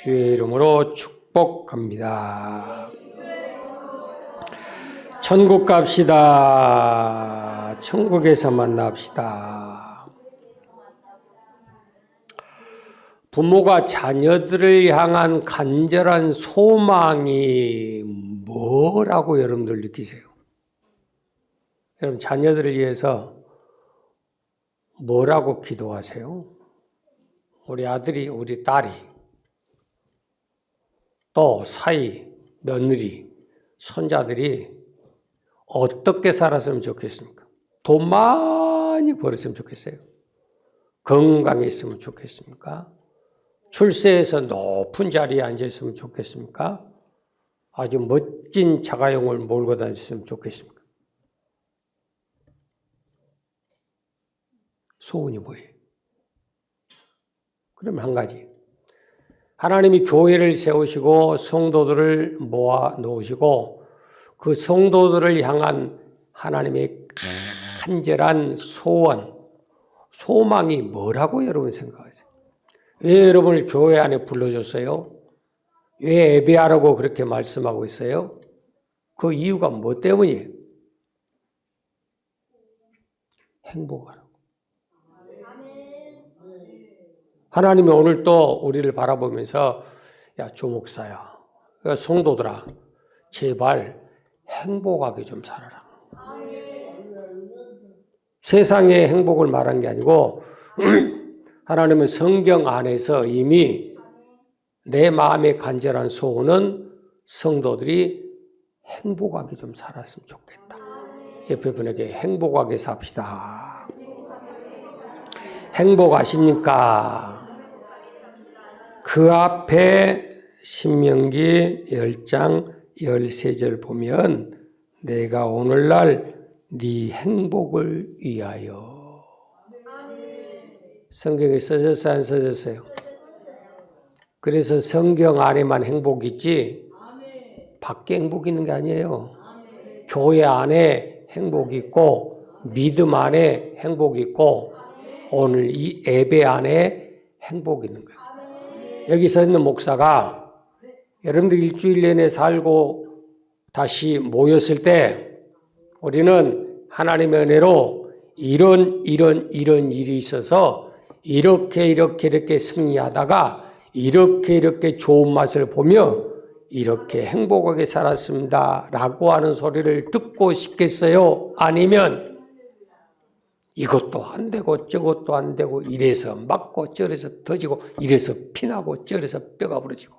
주의 이름으로 축복합니다. 천국 갑시다. 천국에서 만납시다. 부모가 자녀들을 향한 간절한 소망이 뭐라고 여러분들 느끼세요? 여러분 자녀들을 위해서 뭐라고 기도하세요? 우리 아들이, 우리 딸이, 또 사이, 며느리, 손자들이 어떻게 살았으면 좋겠습니까? 돈 많이 벌었으면 좋겠어요? 건강했으면 좋겠습니까? 출세해서 높은 자리에 앉아있으면 좋겠습니까? 아주 멋진 자가용을 몰고 다녔으면 좋겠습니까? 소원이 뭐예요? 그럼 한 가지. 하나님이 교회를 세우시고 성도들을 모아 놓으시고 그 성도들을 향한 하나님의 간절한 소원, 소망이 뭐라고 여러분 생각하세요? 왜 여러분을 교회 안에 불러줬어요? 왜 예배하라고 그렇게 말씀하고 있어요? 그 이유가 뭐 때문이에요? 행복하라고. 하나님이 오늘 또 우리를 바라보면서 야, 주목사야, 성도들아, 제발 행복하게 좀 살아라. 세상의 행복을 말한 게 아니고 하나님은 성경 안에서 이미 내 마음의 간절한 소원은 성도들이 행복하게 좀 살았으면 좋겠다. 옆에 분에게 행복하게 삽시다. 행복하십니까? 그 앞에 신명기 10장 13절 보면 내가 오늘날 네 행복을 위하여. 성경에 써졌어요? 안 써졌어요? 그래서 성경 안에만 행복이 있지 밖에 행복이 있는 게 아니에요. 교회 안에 행복이 있고 믿음 안에 행복이 있고 오늘 이 예배 안에 행복이 있는 거예요. 여기서 있는 목사가 여러분들 일주일 내내 살고 다시 모였을 때 우리는 하나님의 은혜로 이런 일이 있어서 이렇게 승리하다가 이렇게 좋은 맛을 보며 이렇게 행복하게 살았습니다 라고 하는 소리를 듣고 싶겠어요? 아니면 이것도 안 되고 저것도 안 되고 이래서 맞고 저래서 터지고 이래서 피나고 저래서 뼈가 부러지고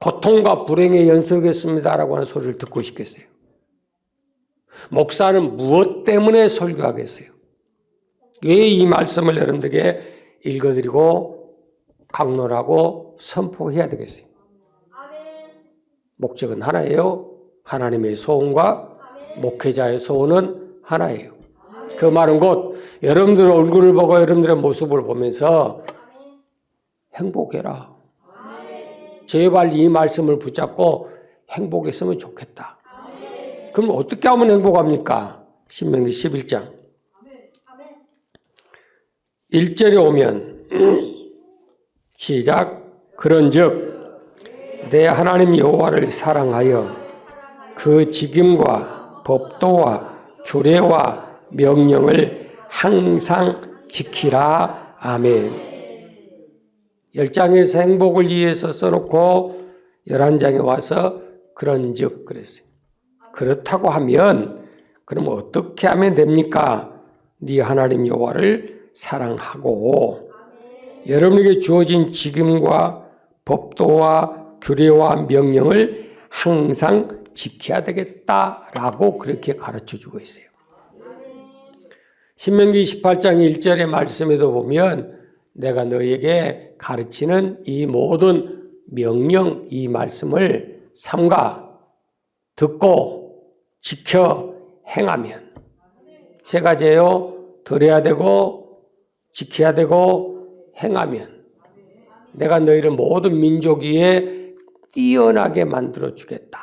고통과 불행의 연속이었습니다라고 하는 소리를 듣고 싶겠어요? 목사는 무엇 때문에 설교하겠어요? 왜 이 말씀을 여러분들에게 읽어드리고 강론하고 선포해야 되겠어요? 목적은 하나예요. 하나님의 소원과 목회자의 소원은 하나예요. 그 말은 곧 여러분들의 얼굴을 보고 여러분들의 모습을 보면서 행복해라. 제발 이 말씀을 붙잡고 행복했으면 좋겠다. 그럼 어떻게 하면 행복합니까? 신명기 11장 1절에 오면 시작. 그런즉 내 하나님 여호와를 사랑하여 그 직임과 법도와 규례와 명령을 항상 지키라. 아멘. 10장에서 행복을 위해서 써놓고 11장에 와서 그런즉 그랬어요. 그렇다고 하면 그럼 어떻게 하면 됩니까? 네 하나님 여호와를 사랑하고 여러분에게 주어진 직임과 법도와 규례와 명령을 항상 지켜야 되겠다라고 그렇게 가르쳐주고 있어요. 신명기 28장 1절의 말씀에도 보면 내가 너에게 가르치는 이 모든 명령, 이 말씀을 삼가 듣고 지켜 행하면 세 가지예요. 들어야 되고 지켜야 되고 행하면 내가 너희를 모든 민족 위에 뛰어나게 만들어 주겠다.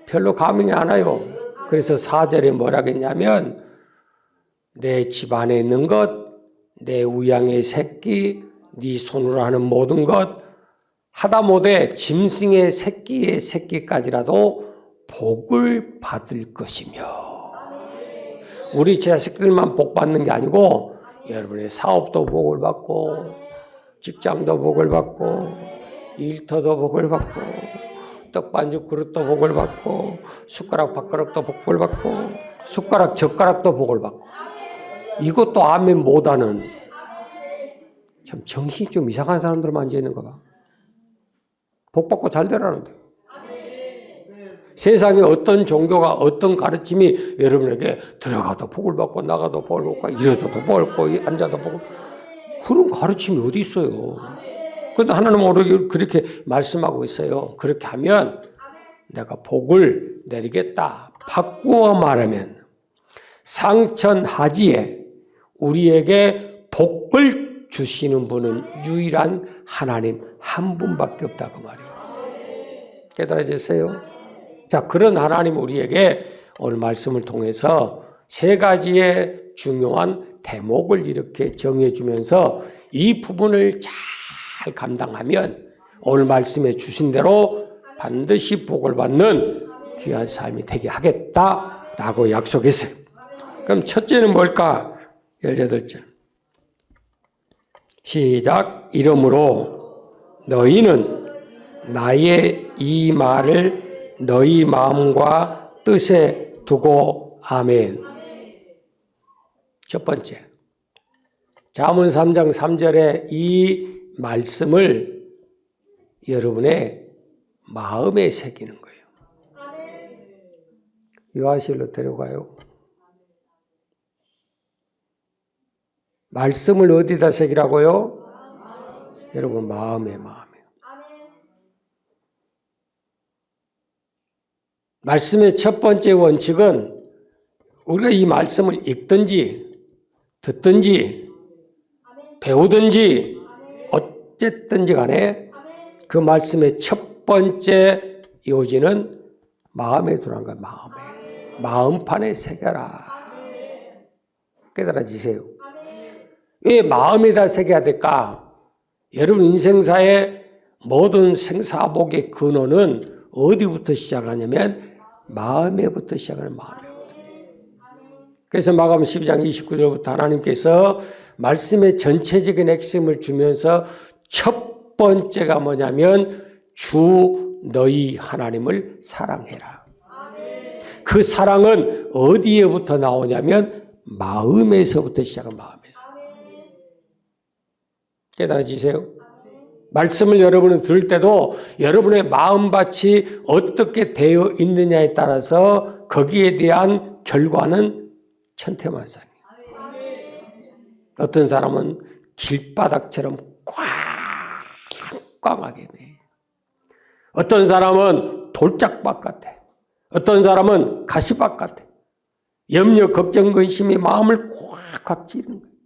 별로 감흥이 안 와요. 그래서 4절에 뭐라 했냐면 내 집 안에 있는 것, 내 우양의 새끼, 네 손으로 하는 모든 것, 하다못해 짐승의 새끼의 새끼까지라도 복을 받을 것이며, 우리 자식들만 복 받는 게 아니고 여러분의 사업도 복을 받고, 직장도 복을 받고, 일터도 복을 받고, 떡반죽 그릇도 복을 받고, 숟가락 밥그릇도 복을 받고, 숟가락 젓가락도 복을 받고. 이것도 아멘 못하는, 참 정신이 좀 이상한 사람들만 앉아있는 거 봐. 복 받고 잘 되라는데. 세상에 어떤 종교가, 어떤 가르침이 여러분에게 들어가도 복을 받고 나가도 복을 받고 일어서도 복을 받고 앉아도 복을 받고, 그런 가르침이 어디 있어요. 그런데 하나님은 오늘 그렇게 말씀하고 있어요. 그렇게 하면 내가 복을 내리겠다. 바꾸어 말하면 상천하지에 우리에게 복을 주시는 분은 유일한 하나님 한 분밖에 없다고 말이에요. 깨달아졌어요? 자, 그런 하나님 우리에게 오늘 말씀을 통해서 세 가지의 중요한 대목을 이렇게 정해주면서 이 부분을 잘 감당하면 오늘 말씀해 주신 대로 반드시 복을 받는 귀한 삶이 되게 하겠다라고 약속했어요. 그럼 첫째는 뭘까? 18절. 시작. 이러므로 너희는 나의 이 말을 너희 마음과 뜻에 두고 아멘. 첫 번째, 잠언 3장 3절에 이 말씀을 여러분의 마음에 새기는 거예요. 유아실로 데려가요. 말씀을 어디다 새기라고요? 여러분 마음에. 말씀의 첫 번째 원칙은 우리가 이 말씀을 읽든지 듣든지 배우든지 어쨌든지 간에 그 말씀의 첫 번째 요지는 마음에 두는 거야. 마음판에 새겨라. 깨달아지세요? 왜 마음에다 새겨야 될까? 여러분 인생사의 모든 생사복의 근원은 어디부터 시작하냐면 마음에부터 시작하는 마음에부터. 그래서 마가복음 12장 29절부터 하나님께서 말씀의 전체적인 핵심을 주면서 첫 번째가 뭐냐면 주 너희 하나님을 사랑해라. 그 사랑은 어디에부터 나오냐면 마음에서부터 시작한 마음에서. 깨달아지세요? 말씀을 여러분은 들을 때도 여러분의 마음밭이 어떻게 되어 있느냐에 따라서 거기에 대한 결과는 천태만상이에요. 어떤 사람은 길바닥처럼 꽝꽝하게 돼. 어떤 사람은 돌짝밭 같아. 어떤 사람은 가시밭 같아. 염려, 걱정, 근심이 마음을 꽉꽉 찌르는 거예요.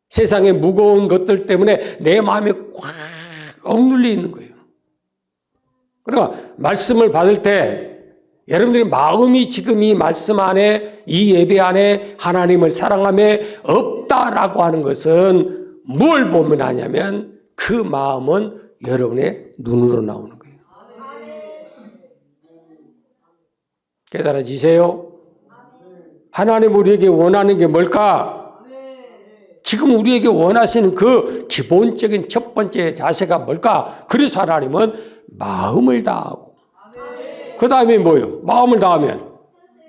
세상의 무거운 것들 때문에 내 마음이 꽉 억눌려 있는 거예요. 그러니까 말씀을 받을 때 여러분들이 마음이 지금 이 말씀 안에, 이 예배 안에 하나님을 사랑함에 없다라고 하는 것은 뭘 보면 아냐면 그 마음은 여러분의 눈으로 나오는 거예요. 깨달아지세요? 하나님 우리에게 원하는 게 뭘까? 지금 우리에게 원하시는 그 기본적인 첫 번째 자세가 뭘까? 그래서 하나님은 마음을 다하고, 그 다음에 뭐예요? 마음을 다하면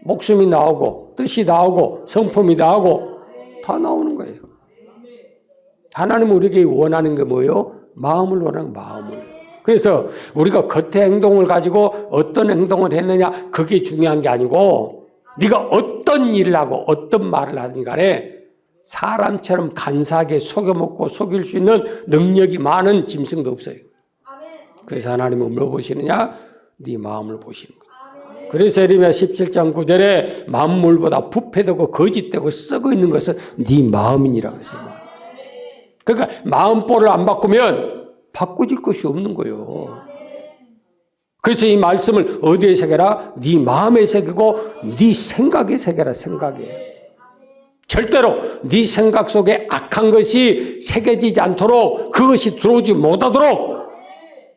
목숨이 나오고 뜻이 나오고 성품이 나오고 다 나오는 거예요. 하나님은 우리에게 원하는 게 뭐예요? 마음을 원하는 마음을. 그래서 우리가 겉의 행동을 가지고 어떤 행동을 했느냐 그게 중요한 게 아니고 네가 어떤 일을 하고 어떤 말을 하든 간에 사람처럼 간사하게 속여먹고 속일 수 있는 능력이 많은 짐승도 없어요. 그래서 하나님은 뭘 보시느냐? 네 마음을 보시는 거예요. 그래서 에레미야 17장 9절에 만물보다 부패되고 거짓되고 썩어 있는 것은 네 마음이니라 그랬어요. 그러니까 마음볼을 안 바꾸면 바꿔질 것이 없는 거예요. 그래서 이 말씀을 어디에 새겨라? 네 마음에 새기고 네 생각에 새겨라. 생각에. 절대로 네 생각 속에 악한 것이 새겨지지 않도록, 그것이 들어오지 못하도록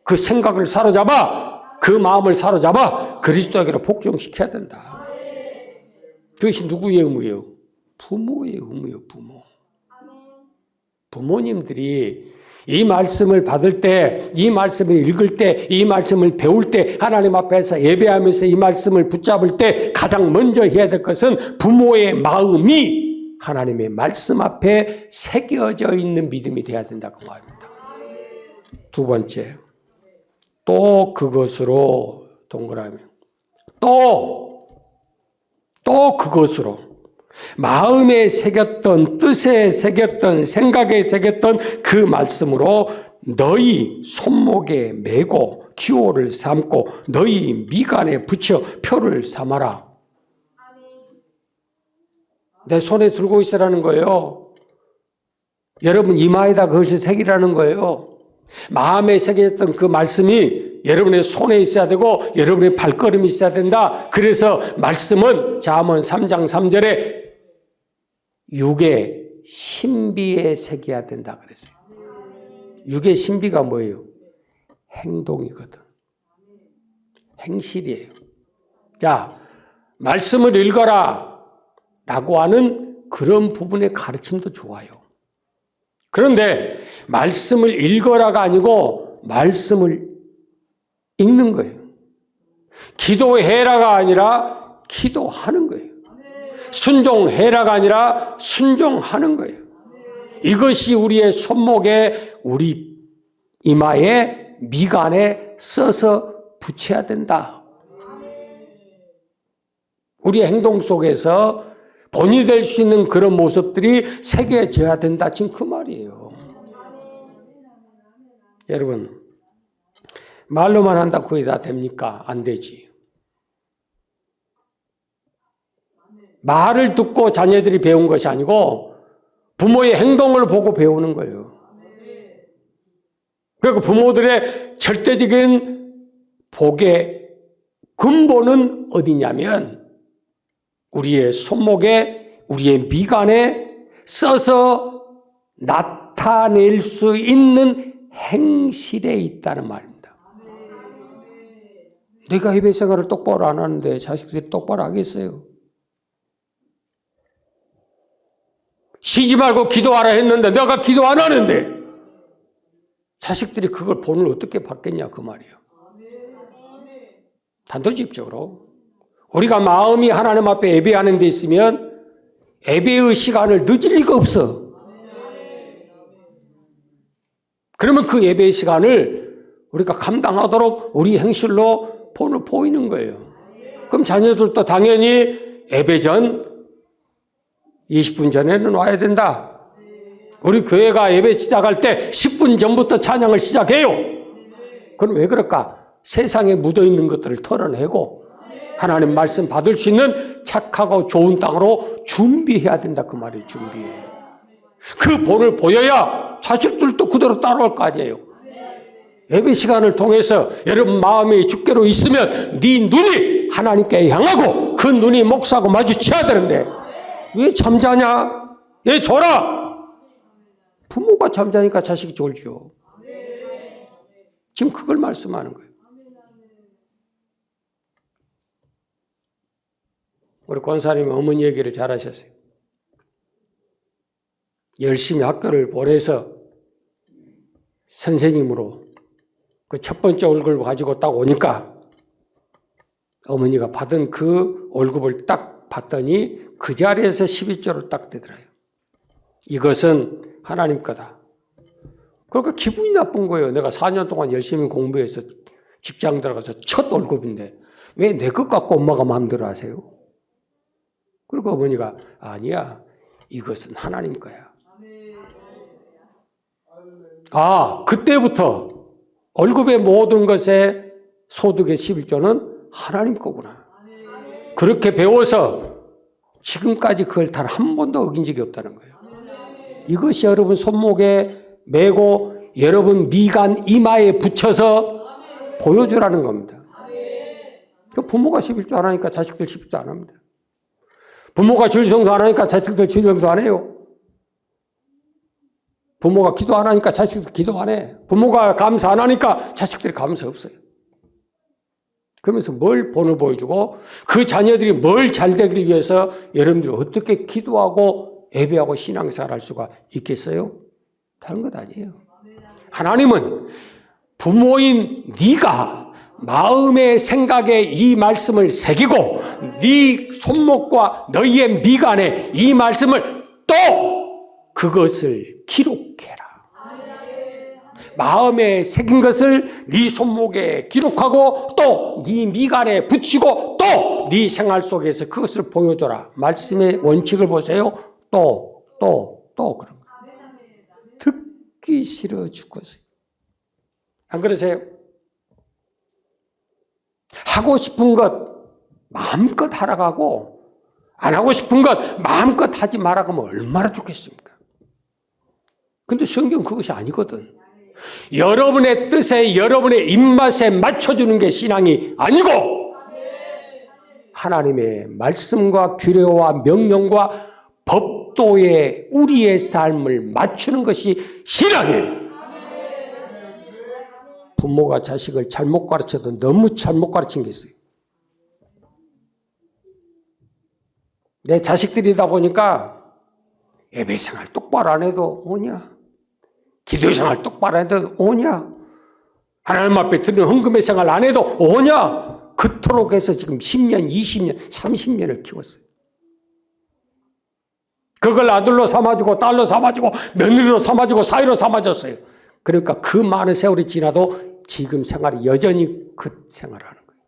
그 생각을 사로잡아, 그 마음을 사로잡아 그리스도에게로 복종시켜야 된다. 그것이 누구의 의무예요? 부모의 의무예요. 부모님들이 이 말씀을 받을 때, 이 말씀을 읽을 때, 이 말씀을 배울 때, 하나님 앞에서 예배하면서 이 말씀을 붙잡을 때 가장 먼저 해야 될 것은 부모의 마음이 하나님의 말씀 앞에 새겨져 있는 믿음이 돼야 된다고 말합니다. 두 번째, 또 그것으로 동그라미, 또 그것으로 마음에 새겼던, 뜻에 새겼던, 생각에 새겼던 그 말씀으로 너희 손목에 메고 기호를 삼고 너희 미간에 붙여 표를 삼아라. 내 손에 들고 있으라는 거예요. 여러분 이마에다 그것을 새기라는 거예요. 마음에 새겼던 그 말씀이 여러분의 손에 있어야 되고 여러분의 발걸음이 있어야 된다. 그래서 말씀은 잠언 3장 3절에 육의 신비에 새겨야 된다 그랬어요. 육의 신비가 뭐예요? 행동이거든. 행실이에요. 자, 말씀을 읽어라 라고 하는 그런 부분의 가르침도 좋아요. 그런데 말씀을 읽어라가 아니고 말씀을 읽는 거예요. 기도해라가 아니라 기도하는 거예요. 순종해라가 아니라 순종하는 거예요. 이것이 우리의 손목에, 우리 이마에, 미간에 써서 붙여야 된다. 우리의 행동 속에서 본이 될 수 있는 그런 모습들이 새겨져야 된다. 지금 그 말이에요. 여러분, 말로만 한다 그게 다 됩니까? 안 되지. 말을 듣고 자녀들이 배운 것이 아니고 부모의 행동을 보고 배우는 거예요. 그리고 부모들의 절대적인 복의 근본은 어디냐면 우리의 손목에, 우리의 미간에 써서 나타낼 수 있는 행실에 있다는 말입니다. 내가 예배 생활을 똑바로 안 하는데 자식들이 똑바로 하겠어요? 쉬지 말고 기도하라 했는데 내가 기도 안 하는데 자식들이 그걸 본을 어떻게 받겠냐 그 말이에요. 단도직입적으로 우리가 마음이 하나님 앞에 예배하는 데 있으면 예배의 시간을 늦을 리가 없어. 그러면 그 예배의 시간을 우리가 감당하도록 우리 행실로 본을 보이는 거예요. 그럼 자녀들도 당연히 예배 전 20분 전에는 와야 된다. 우리 교회가 예배 시작할 때 10분 전부터 찬양을 시작해요. 그럼 왜 그럴까? 세상에 묻어있는 것들을 털어내고 하나님 말씀 받을 수 있는 착하고 좋은 땅으로 준비해야 된다 그 말이에요. 준비해. 그 본을 보여야 자식들도 그대로 따라올 거 아니에요. 예배 시간을 통해서 여러분 마음이 주께로 있으면 네 눈이 하나님께 향하고 그 눈이 목사하고 마주쳐야 되는데 왜 잠자냐? 왜 졸아? 부모가 잠자니까 자식이 졸죠. 지금 그걸 말씀하는 거예요. 우리 권사님이 어머니 얘기를 잘하셨어요. 열심히 학교를 보내서 선생님으로 그 첫 번째 월급을 가지고 딱 오니까 어머니가 받은 그 월급을 딱 봤더니 그 자리에서 11조를 딱 되더라고요. 이것은 하나님 거다. 그러니까 기분이 나쁜 거예요. 내가 4년 동안 열심히 공부해서 직장 들어가서 첫 월급인데 왜 내 것 갖고 엄마가 마음대로 하세요? 그리고 어머니가 아니야. 이것은 하나님 거야. 아, 그때부터 월급의 모든 것에 소득의 11조는 하나님 거구나. 그렇게 배워서 지금까지 그걸 단 한 번도 어긴 적이 없다는 거예요. 이것이 여러분 손목에 메고 여러분 미간 이마에 붙여서 보여주라는 겁니다. 부모가 11조 안 하니까 자식들 11조 안 합니다. 부모가 주일 성수 안 하니까 자식들 주일 성수 안 해요. 부모가 기도 안 하니까 자식들 기도 안 해. 부모가 감사 안 하니까 자식들이 감사 없어요. 그러면서 뭘 본을 보여주고 그 자녀들이 뭘 잘 되기 위해서 여러분들이 어떻게 기도하고 예배하고 신앙생활 할 수가 있겠어요? 다른 것 아니에요. 하나님은 부모인 네가 마음의 생각에 이 말씀을 새기고 네 손목과 너희의 미간에 이 말씀을 또 그것을 기록해라. 마음에 새긴 것을 네 손목에 기록하고 또 네 미간에 붙이고 또 네 생활 속에서 그것을 보여줘라. 말씀의 원칙을 보세요. 또 그런 거. 듣기 싫어 죽겠어요. 안 그러세요? 하고 싶은 것 마음껏 하라고 하고 안 하고 싶은 것 마음껏 하지 말라고 하면 얼마나 좋겠습니까? 근데 성경은 그것이 아니거든. 여러분의 뜻에 여러분의 입맛에 맞춰주는 게 신앙이 아니고 하나님의 말씀과 규례와 명령과 법도에 우리의 삶을 맞추는 것이 신앙이에요. 부모가 자식을 잘못 가르쳐도 너무 잘못 가르친 게 있어요. 내 자식들이다 보니까 예배생활 똑바로 안 해도 오냐? 기도생활 똑바로 안 해도 오냐? 하나님 앞에 드리는 헌금의 생활 안 해도 오냐? 그토록 해서 지금 10년, 20년, 30년을 키웠어요. 그걸 아들로 삼아주고 딸로 삼아주고 며느리로 삼아주고 사위로 삼아줬어요. 그러니까 그 많은 세월이 지나도 지금 생활이 여전히 그 생활을 하는 거예요.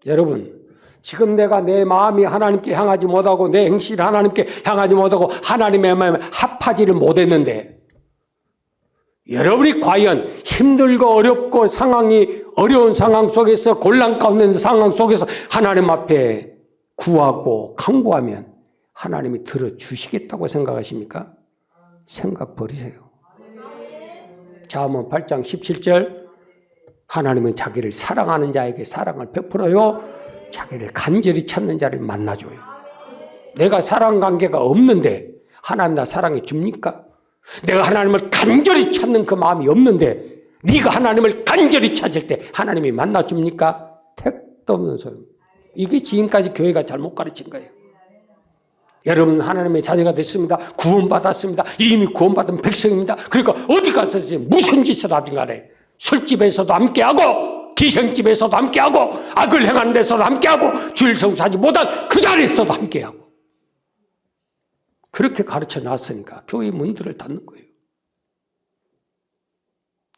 여러분, 지금 내가 내 마음이 하나님께 향하지 못하고 내 행실이 하나님께 향하지 못하고 하나님의 마음에 합하지를 못했는데 여러분이 과연 힘들고 어렵고 어려운 상황 속에서 곤란 가운데 상황 속에서 하나님 앞에 구하고 간구하면 하나님이 들어주시겠다고 생각하십니까? 생각 버리세요. 잠언 8장 17절 하나님은 자기를 사랑하는 자에게 사랑을 베풀어요. 자기를 간절히 찾는 자를 만나줘요. 내가 사랑 관계가 없는데 하나님 나 사랑해 줍니까? 내가 하나님을 간절히 찾는 그 마음이 없는데 네가 하나님을 간절히 찾을 때 하나님이 만나줍니까? 택도 없는 소리입니다. 이게 지금까지 교회가 잘못 가르친 거예요. 여러분 하나님의 자녀가 됐습니다. 구원받았습니다. 이미 구원받은 백성입니다. 그러니까 어디 가서 무슨 짓을 하든 간에 술집에서도 함께하고 기생집에서도 함께하고 악을 행하는 데서도 함께하고 주일 성수하지 못한 그 자리에서도 함께하고 그렇게 가르쳐 놨으니까 교회 문들을 닫는 거예요.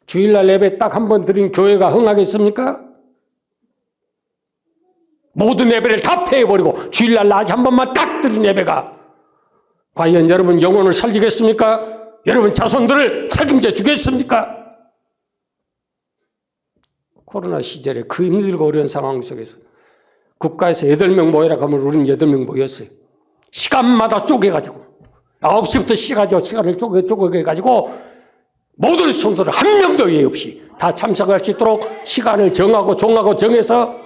주일날 예배 딱 한 번 드린 교회가 흥하겠습니까? 모든 예배를 다 폐해버리고 주일날 낮에 한 번만 딱 드린 예배가 과연 여러분 영혼을 살리겠습니까? 여러분 자손들을 책임져 주겠습니까? 코로나 시절에 그 힘들고 어려운 상황 속에서 국가에서 8명 모여라 하면 우리는 8명 모였어요. 시간마다 쪼개가지고 9시부터 시간을 쪼개가지고 모든 성도를 한 명도 예외 없이 다 참석할 수 있도록 시간을 정하고 정해서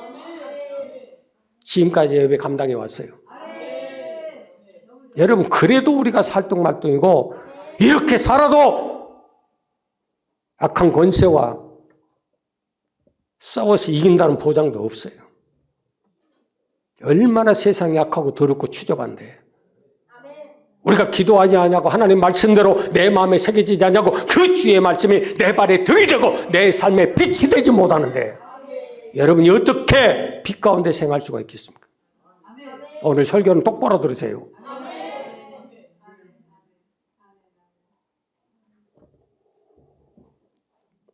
지금까지 예배 감당해 왔어요. 여러분 그래도 우리가 살뚱말뚱이고 이렇게 살아도 악한 권세와 싸워서 이긴다는 보장도 없어요. 얼마나 세상이 악하고 더럽고 추접한데 우리가 기도하지 않냐고 하나님 말씀대로 내 마음에 새겨지지 않냐고 그 주의 말씀이 내 발에 등이 되고 내 삶에 빛이 되지 못하는데 여러분이 어떻게 빛 가운데 생활할 수가 있겠습니까? 오늘 설교는 똑바로 들으세요.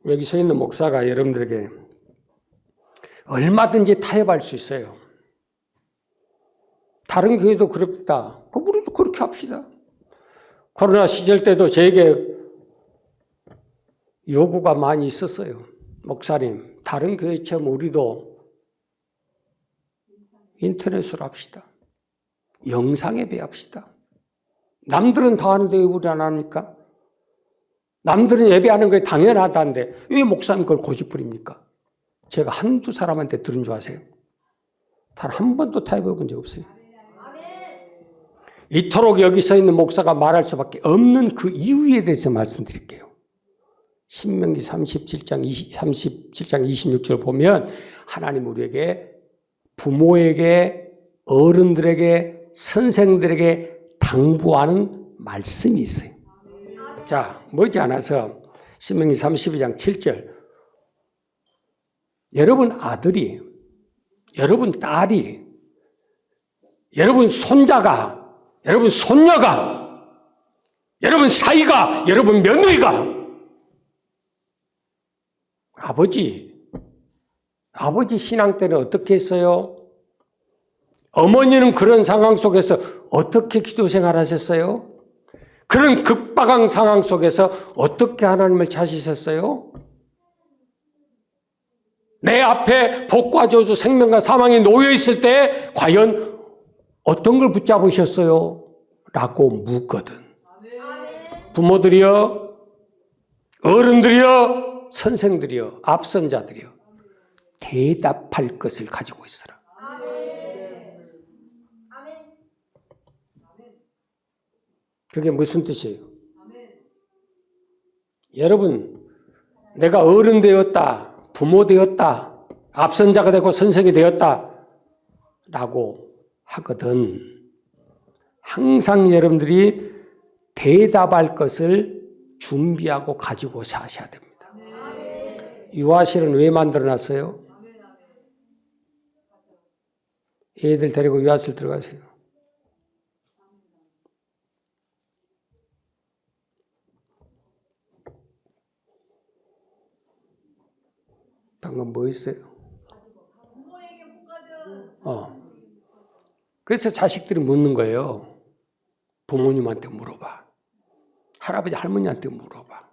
여기 서 있는 목사가 여러분들에게 얼마든지 타협할 수 있어요. 다른 교회도 그럽시다. 우리도 그렇게 합시다. 코로나 시절 때도 저에게 요구가 많이 있었어요. 목사님, 다른 교회처럼 우리도 인터넷으로 합시다. 영상 예배합시다. 남들은 다 하는데 왜 우리 안 합니까? 남들은 예배하는 게 당연하다는데 왜 목사님 그걸 고집부립니까? 제가 한두 사람한테 들은 줄 아세요? 단 한 번도 타협해 본 적 없어요. 이토록 여기 서 있는 목사가 말할 수밖에 없는 그 이유에 대해서 말씀드릴게요. 신명기 37장 26절 보면 하나님 우리에게 부모에게 어른들에게 선생들에게 당부하는 말씀이 있어요. 자, 머지않아서 신명기 32장 7절 여러분 아들이 여러분 딸이 여러분 손자가 여러분 손녀가 여러분 사위가 여러분 며느리가 아버지 신앙 때는 어떻게 했어요? 어머니는 그런 상황 속에서 어떻게 기도 생활하셨어요? 그런 극박한 상황 속에서 어떻게 하나님을 찾으셨어요? 내 앞에 복과 저주 생명과 사망이 놓여 있을 때 과연 어떤 걸 붙잡으셨어요? 라고 묻거든. 부모들이여, 어른들이여, 선생들이여, 앞선자들이여 대답할 것을 가지고 있어라. 그게 무슨 뜻이에요? 여러분, 내가 어른 되었다, 부모 되었다, 앞선자가 되고 선생이 되었다 라고 하거든. 항상 여러분들이 대답할 것을 준비하고 가지고 사셔야 됩니다. 유아실은 왜 만들어놨어요? 애들 데리고 유아실 들어가세요. 방금 뭐 있어요? 그래서 자식들이 묻는 거예요. 부모님한테 물어봐. 할아버지 할머니한테 물어봐.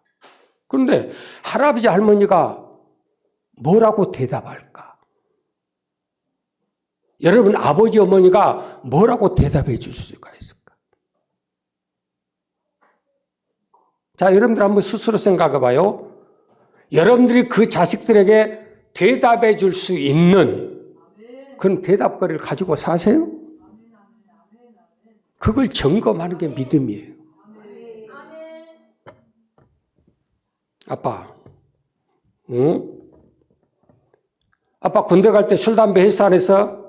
그런데 할아버지 할머니가 뭐라고 대답할까? 여러분 아버지 어머니가 뭐라고 대답해 줄 수가 있을까? 자, 여러분들 한번 스스로 생각해 봐요. 여러분들이 그 자식들에게 대답해 줄 수 있는 그런 대답거리를 가지고 사세요? 그걸 점검하는 게 믿음이에요. 아빠, 응? 아빠 군대 갈 때 술, 담배 했어, 안 했어?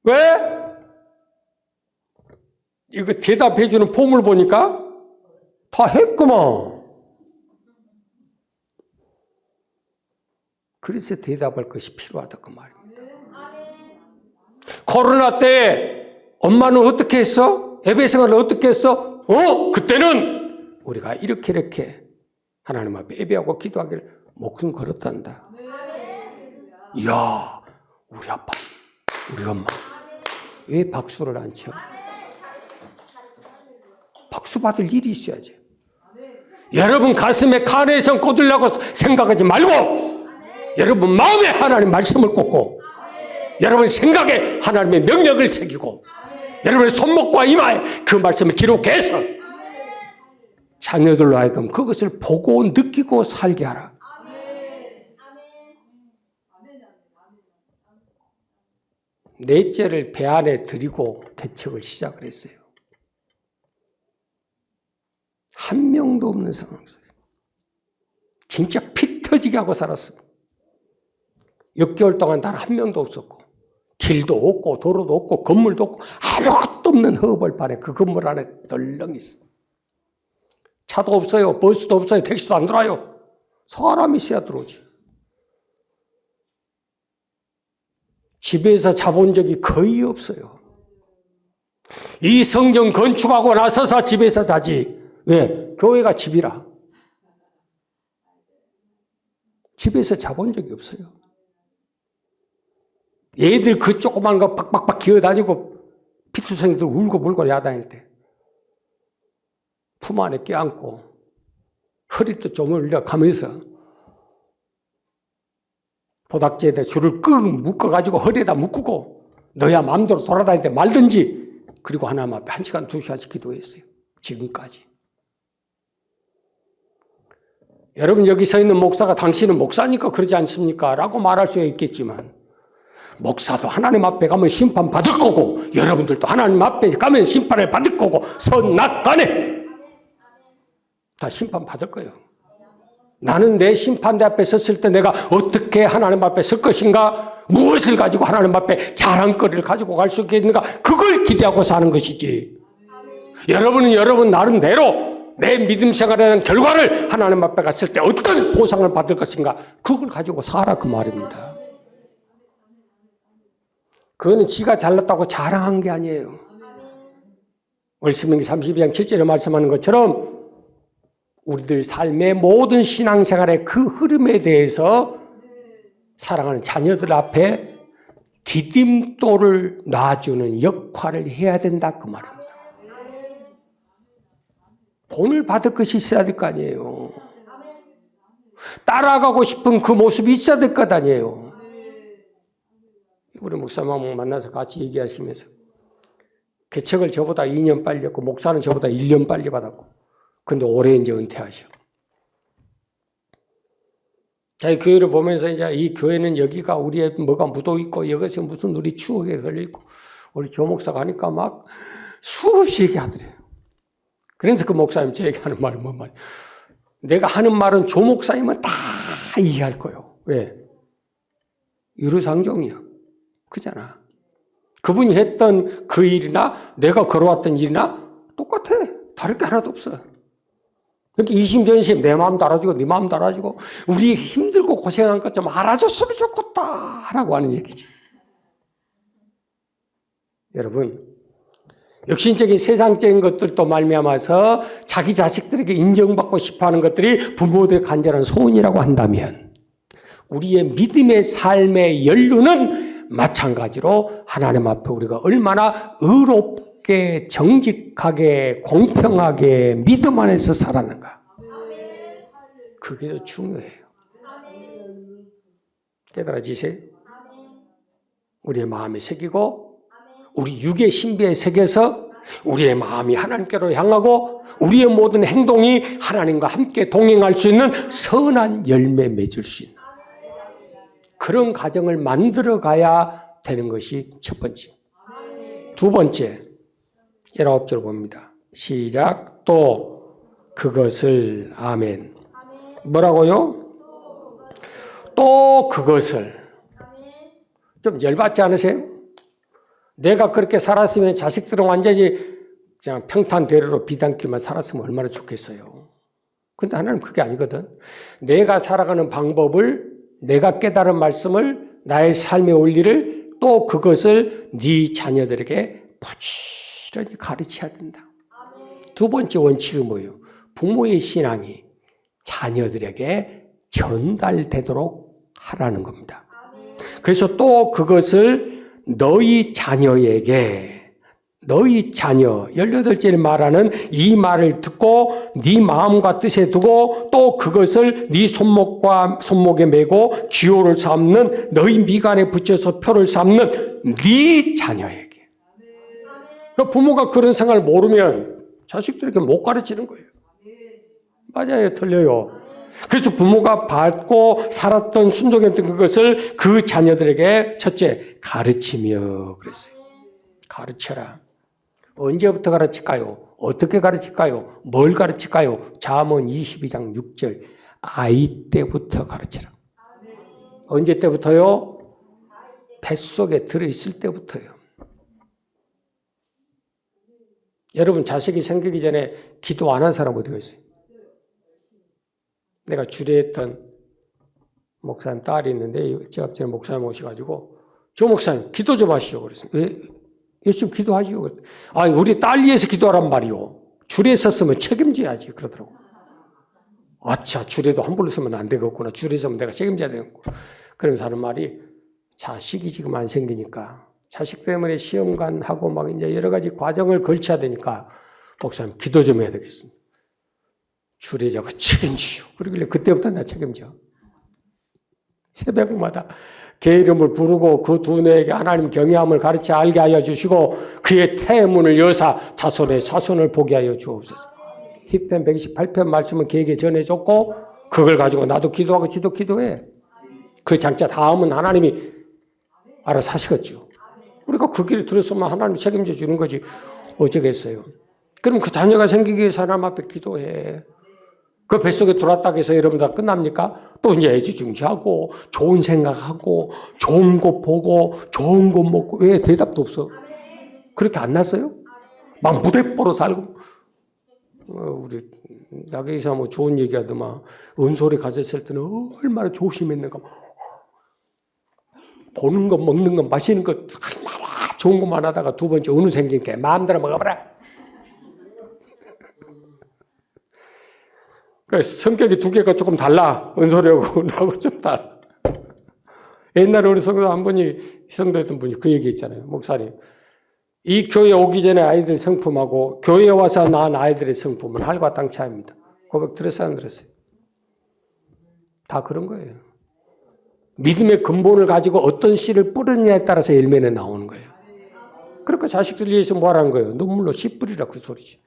왜? 이거 대답해주는 폼을 보니까 다 했구만. 그래서 대답할 것이 필요하다 그 말입니다. 코로나 때 엄마는 어떻게 했어? 예배 생활을 어떻게 했어? 그때는 우리가 이렇게 하나님 앞에 예배하고 기도하기를 목숨 걸었단다. 이야, 우리 아빠, 우리 엄마 왜 박수를 안 쳐? 박수 받을 일이 있어야지. 여러분 가슴에 카네이션 꽂으려고 생각하지 말고 여러분 마음에 하나님 말씀을 꽂고 여러분 생각에 하나님의 명령을 새기고 여러분의 손목과 이마에 그 말씀을 기록해서 자녀들로 하여금 그것을 보고 느끼고 살게 하라. 넷째를 배 안에 들이고 개척을 시작을 했어요. 한 명도 없는 상황 속에 진짜 피 터지게 하고 살았습니다. 6개월 동안 단 한 명도 없었고 길도 없고 도로도 없고 건물도 없고 아무것도 없는 허벌판에 그 건물 안에 덜렁 있어. 차도 없어요. 버스도 없어요. 택시도 안 들어와요. 사람이 있어야 들어오지. 집에서 자본 적이 거의 없어요. 이 성전 건축하고 나서서 집에서 자지. 왜? 교회가 집이라. 집에서 자본 적이 없어요. 애들 그 조그만 거 빡빡빡 기어다니고 피투성이들 울고불고 야다닐 때 품 안에 껴안고 허리도 좀 올려가면서 도닥지에다 줄을 끄 묶어가지고 허리에다 묶고 너야 마음대로 돌아다니는데 말든지 그리고 하나님 앞에 1시간 2시간씩 기도했어요. 지금까지. 여러분 여기 서 있는 목사가 당신은 목사니까 그러지 않습니까? 라고 말할 수 있겠지만 목사도 하나님 앞에 가면 심판받을 거고 여러분들도 하나님 앞에 가면 심판을 받을 거고 선악간에 다 심판받을 거예요. 나는 내 심판대 앞에 섰을 때 내가 어떻게 하나님 앞에 설 것인가? 무엇을 가지고 하나님 앞에 자랑거리를 가지고 갈 수 있겠는가? 그걸 기대하고 사는 것이지. 여러분은 여러분 나름대로 내 믿음 생활에 대한 결과를 하나님 앞에 갔을 때 어떤 보상을 받을 것인가? 그걸 가지고 살아 그 말입니다. 그거는 지가 잘났다고 자랑한 게 아니에요. 오늘 신명기 32장 7절에 말씀하는 것처럼 우리들 삶의 모든 신앙생활의 그 흐름에 대해서 사랑하는 자녀들 앞에 디딤돌을 놔주는 역할을 해야 된다 그 말입니다. 돈을 받을 것이 있어야 될 거 아니에요. 따라가고 싶은 그 모습이 있어야 될 것 아니에요. 우리 목사님 만나서 같이 얘기하시면서 개척을 저보다 2년 빨리 했고 목사는 저보다 1년 빨리 받았고 근데 올해 이제 은퇴하셔. 자기 교회를 보면서 이제 이 교회는 여기가 우리의 뭐가 묻어 있고 여기서 무슨 우리 추억에 걸려 있고 우리 조 목사가 하니까 막 수없이 얘기하더래요. 그래서 그 목사님 제게 하는 말은 뭔 말이에요? 내가 하는 말은 조 목사님은 다 이해할 거예요. 왜? 유루상종이야. 그잖아. 그분이 했던 그 일이나 내가 걸어왔던 일이나 똑같아. 다를 게 하나도 없어. 그러니까 이심전심 내 마음도 알아주고 네 마음도 알아주고 우리 힘들고 고생한 것 좀 알아줬으면 좋겠다 라고 하는 얘기지. 여러분 육신적인 세상적인 것들도 말미암아서 자기 자식들에게 인정받고 싶어하는 것들이 부모들의 간절한 소원이라고 한다면 우리의 믿음의 삶의 연륜은 마찬가지로 하나님 앞에 우리가 얼마나 의롭게 정직하게 공평하게 믿음 안에서 살았는가. 그게 더 중요해요. 깨달아지세요? 우리의 마음에 새기고 우리 육의 신비에 새겨서 우리의 마음이 하나님께로 향하고 우리의 모든 행동이 하나님과 함께 동행할 수 있는 선한 열매 맺을 수 있는 그런 가정을 만들어 가야 되는 것이 첫 번째. 두 번째, 19절 봅니다. 시작. 또 그것을 아멘. 뭐라고요? 또 그것을. 좀 열받지 않으세요? 내가 그렇게 살았으면 자식들은 완전히 그냥 평탄대로로 비단길만 살았으면 얼마나 좋겠어요. 근데 하나는 그게 아니거든. 내가 살아가는 방법을 내가 깨달은 말씀을 나의 삶의 원리를 또 그것을 네 자녀들에게 부지런히 가르쳐야 된다. 두 번째 원칙은 뭐예요? 부모의 신앙이 자녀들에게 전달되도록 하라는 겁니다. 그래서 또 그것을 너희 자녀에게 너희 자녀 18절에 말하는 이 말을 듣고 네 마음과 뜻에 두고 또 그것을 네 손목에 메고 기호를 삼는 너희 미간에 붙여서 표를 삼는 네 자녀에게. 그러니까 부모가 그런 생각을 모르면 자식들에게 못 가르치는 거예요. 맞아요, 틀려요. 그래서 부모가 받고 살았던 순종했던 그것을 그 자녀들에게 첫째 가르치며 그랬어요. 가르쳐라. 언제부터 가르칠까요? 어떻게 가르칠까요? 뭘 가르칠까요? 잠언 22장 6절 아이 때부터 가르치라. 언제 때부터요? 뱃속에 들어있을 때부터요. 여러분 자식이 생기기 전에 기도 안 한 사람 어디가 있어요? 내가 주례했던 목사님 딸이 있는데 제 앞에 목사님 오셔가지고 조 목사님 기도 좀 하시오. 그랬어요. 왜? 열심히 기도하시오. 아, 우리 딸 위해서 기도하란 말이오. 주례 썼으면 책임져야지. 그러더라고. 아차, 주례도 함부로 쓰면 안 되겠구나. 주례 쓰면 내가 책임져야 되겠고. 그러면서 하는 말이 자식이 지금 안 생기니까 자식 때문에 시험관하고 막 이제 여러 가지 과정을 걸쳐야 되니까 목사님 기도 좀 해야 되겠습니다. 주례자가 책임지요. 그러길래 그때부터 나 책임져. 새벽마다 개 이름을 부르고 그 두뇌에게 하나님 경외함을 가르쳐 알게 하여 주시고 그의 태문을 여사 자손의 사손을 보게 하여 주옵소서. 시편 128편 말씀은 개에게 전해줬고 그걸 가지고 나도 기도하고 지도 기도해. 그 장차 다음은 하나님이 알아서 하시겠죠. 우리가 그 길을 들었으면 하나님이 책임져 주는 거지 어쩌겠어요. 그럼 그 자녀가 생기기 위해서 하나님 앞에 기도해. 그 뱃속에 들어왔다고 해서 여러분 다 끝납니까? 또 이제 애지중지하고 좋은 생각하고 좋은 거 보고 좋은 거 먹고 왜 대답도 없어? 그렇게 안 났어요? 막 무대뽀로 살고 우리 나게이사 뭐 좋은 얘기하더만 은솔이 가졌을 때는 얼마나 조심했는가. 보는 것 먹는 것 마시는 것 얼마나 좋은 것만 하다가 두 번째 은우 생긴 게 마음대로 먹어봐라. 그 성격이 두 개가 조금 달라. 은솔이하고 나하고 좀 달라. 옛날에 우리 성도 한 분이 성도했던 분이 그 얘기 있잖아요. 목사님. 이 교회 오기 전에 아이들 성품하고 교회에 와서 낳은 아이들의 성품은 하늘과 땅 차이입니다. 고백 들었어요? 안 들었어요? 다 그런 거예요. 믿음의 근본을 가지고 어떤 씨를 뿌리느냐에 따라서 열매는 나오는 거예요. 그러니까 자식들 위해서 뭐 하라는 거예요? 눈물로 씨 뿌리라 그 소리지.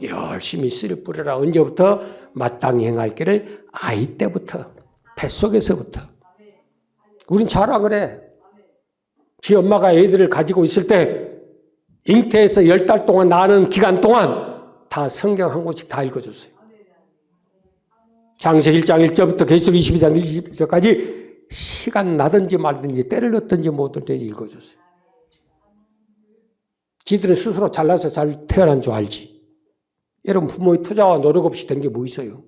열심히 씨를 뿌리라. 언제부터? 마땅히 행할 길을 아이 때부터, 뱃속에서부터. 우린 자랑을 해. 지 엄마가 애들을 가지고 있을 때 잉태해서 10달 동안 나는 기간 동안 다 성경 한 권씩 다 읽어줬어요. 창세기 1장 1절부터 계시록 22장 20절까지 시간 나든지 말든지 때를 넣든지 뭐든지 읽어줬어요. 지들은 스스로 잘나서 잘 태어난 줄 알지. 여러분 부모의 투자와 노력 없이 된 게 뭐 있어요?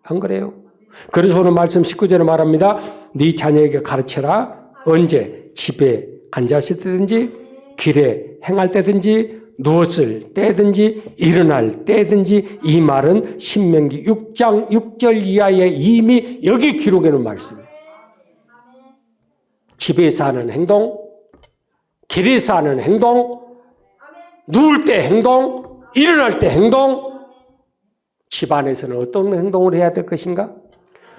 안 그래요? 그래서 오늘 말씀 19절에 말합니다. 네 자녀에게 가르쳐라. 언제? 집에 앉았을 때든지 길에 행할 때든지 누웠을 때든지 일어날 때든지. 이 말은 신명기 6장 6절 이하에 이미 여기 기록해놓은 말씀이에요. 집에서 하는 행동, 길에서 하는 행동, 누울 때 행동, 일어날 때 행동, 집안에서는 어떤 행동을 해야 될 것인가?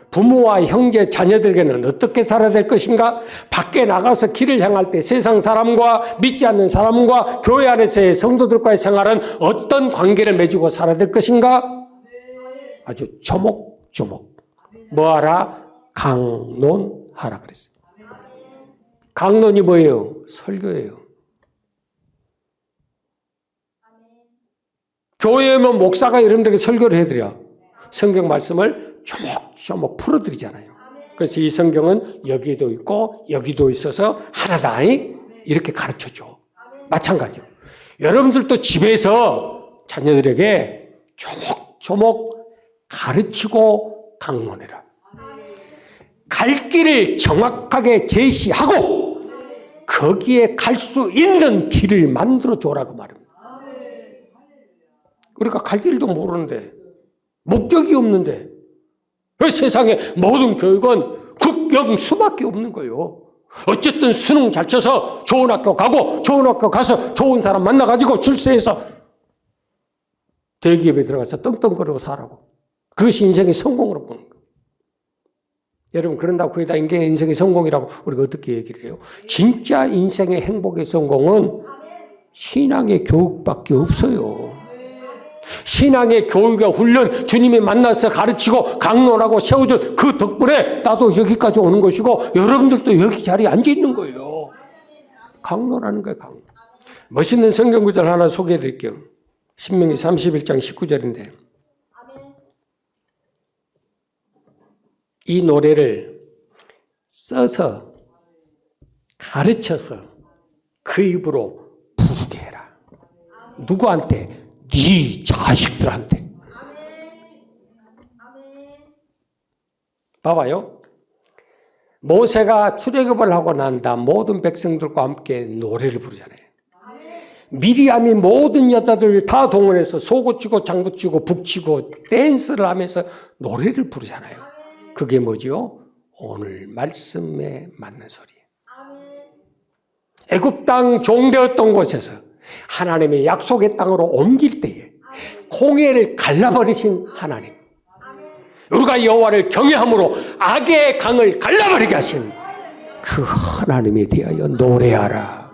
부모와 형제, 자녀들에게는 어떻게 살아야 될 것인가? 밖에 나가서 길을 향할 때 세상 사람과 믿지 않는 사람과 교회 안에서의 성도들과의 생활은 어떤 관계를 맺고 살아야 될 것인가? 아주 조목조목 뭐하라? 강론하라 그랬어요. 강론이 뭐예요? 설교예요. 교회에 오면 목사가 여러분들에게 설교를 해드려 성경 말씀을 조목조목 풀어드리잖아요. 그래서 이 성경은 여기도 있고 여기도 있어서 하나다 이렇게 가르쳐줘. 마찬가지로 여러분들도 집에서 자녀들에게 조목조목 가르치고 강론해라. 갈 길을 정확하게 제시하고 거기에 갈 수 있는 길을 만들어줘라고 말합니다. 그러니까 갈 길도 모르는데 목적이 없는데 왜 세상에 모든 교육은 극영 수밖에 없는 거예요. 어쨌든 수능 잘 쳐서 좋은 학교 가고 좋은 학교 가서 좋은 사람 만나가지고 출세해서 대기업에 들어가서 떵떵거리고 살라고. 그것이 인생의 성공으로 보는 거예요. 여러분 그런다고 그게 다 인생의 성공이라고 우리가 어떻게 얘기를 해요? 진짜 인생의 행복의 성공은 신앙의 교육밖에 없어요. 신앙의 교육과 훈련, 주님이 만나서 가르치고 강론하고 세워준 그 덕분에 나도 여기까지 오는 것이고 여러분들도 여기 자리에 앉아 있는 거예요. 강론하는 거예요. 강론. 멋있는 성경 구절 하나 소개해 드릴게요. 신명기 31장 19절인데 이 노래를 써서 가르쳐서 그 입으로 부르게 해라. 누구한테? 네 자식들한테. 봐봐요. 모세가 출애굽을 하고 난 다음 모든 백성들과 함께 노래를 부르잖아요. 미리암이 모든 여자들 다 동원해서 소고치고 장구치고 북치고 댄스를 하면서 노래를 부르잖아요. 그게 뭐지요? 오늘 말씀에 맞는 소리예요. 애굽 땅 종되었던 곳에서 하나님의 약속의 땅으로 옮길 때에 홍해를 갈라버리신 하나님, 우리가 여호와를 경외함으로 악의 강을 갈라버리게 하신 그 하나님에 대하여 노래하라.